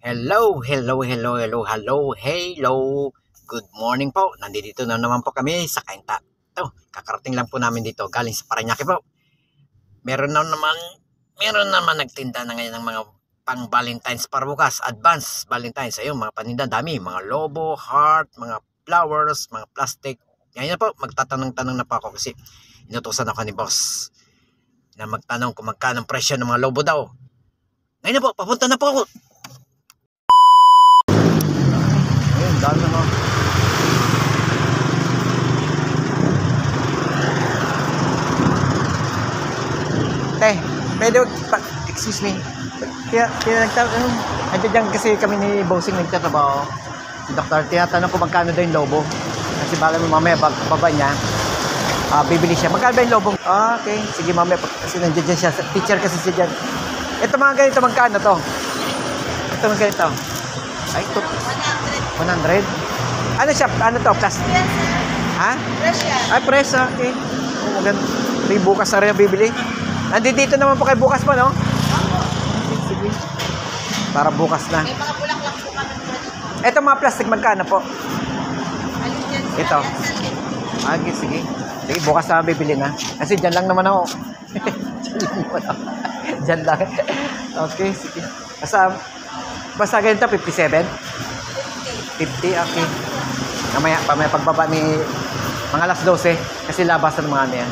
Hello. Good morning po. Nandito na naman po kami sa Kainta. Ito, kakarating lang po namin dito galing sa Parañaque po. Meron naman nagtinda na ngayon ng mga pang Valentine's para bukas, advance Valentine's. Ayun, mga paninda dami, mga lobo, heart, mga flowers, mga plastic. Ngayon na po, magtatanong-tanong na po ako kasi inutusan ako ni boss na magtanong kung magkano ang presyo ng mga lobo daw. Ngayon na po, papunta na po ako. Ayun, dami na mo. Pwede excuse me. Kaya nagtatanong, dyan kasi kami ni Bossing nagtatrabaho. Si Dr. tinatanong ko magkano daw yung lobo. Kasi bala mo mamaya baba niya, bibili siya. Magkano ba yung lobo? Okay, sige mamaya. Kasi nandiyan siya. Teacher kasi siya dyan. Ito mga ganito, magkano to? Ito mga ganito. Ay, ito. 100. Ano siya? Ano to? Plastic? Ha? Fresh yan. Ay, fresh. Okay. Oh, maganda. May bukas na rin ang bibili. Nandito naman po kayo bukas pa, no? Sige. Para bukas na. May mga bulaklak po kami. Ito mga plastic, magkano po? Ito. Okay, sige. Sige, bukas na bibili na. Kasi dyan lang naman ako. Dyan lang. Okay, sige. Basta ganito, 57? 50, okay. Mamaya pagbaba ni mga alas 12. Kasi labasan ng mga ano yan.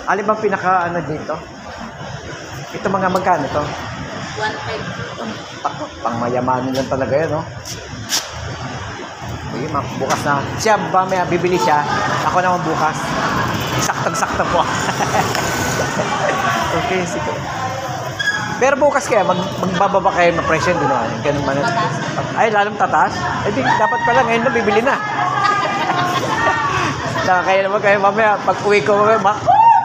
Alin bang pinaka ano dito? Ito mga magkano to? 1.5. Pang mayamanin lang talaga yan, no? Sige, bukas na. Siya ba may bibili siya? Ako naman bukas. Saktang-sakto po. Okay, sige. Pero bukas kaya, magbababa kayo ng presyo din naman. Ganun man. Ay, lalong tataas? Eh, di, dapat pala ngayon na bibili na. Kaya naman kayo mamaya, pag uwi ko mamaya,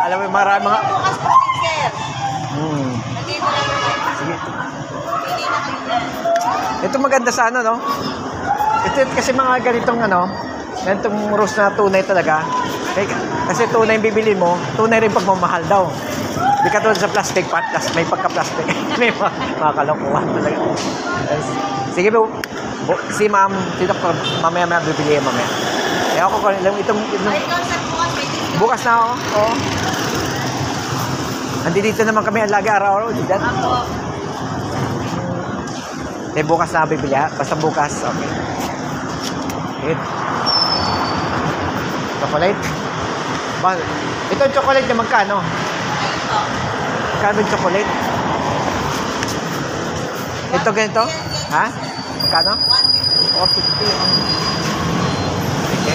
alam mo, marami mga... Bukas po, sir. Nandito lang naman. Sige. Pili na kayo dyan. Ito maganda sa ano, no? Ito kasi mga ganitong ano, ganitong rose na tunay talaga. Kasi tunay yung bibili mo, tunay rin pagmamahal daw. Di ka tulad sa plastic, may pagka-plastic. May mga kalokohan talaga. Sige po, si ma'am, si doktor, mamaya bibili mamaya. Eh ako ko, itong Ay, ikaw sa bukas, may discount. bukas na ako. Oo. Nandito naman kami ang lagi araw-araw. Diyan. Ako. Eh, bukas na bibili ha? Basta bukas. Okay. Good. Chocolate. Ito yung chocolate na magkano? Ito. Magkano yung chocolate? Ito ganito? Ha? Magkano? 150. 450. Sige.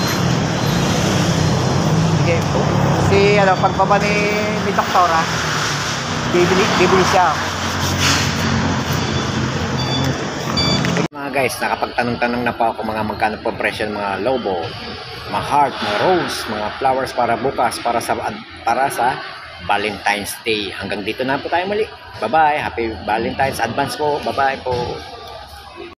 Sige. Si, pagbaba ni doktora, bibili siya. Mga guys, nakapagtanong-tanong na po ako mga magkano po presyo ng mga lobo, mga heart, mga rose, mga flowers para bukas, para sa Valentine's Day. Hanggang dito na po tayo muli. Bye-bye. Happy Valentine's advance po. Bye-bye po.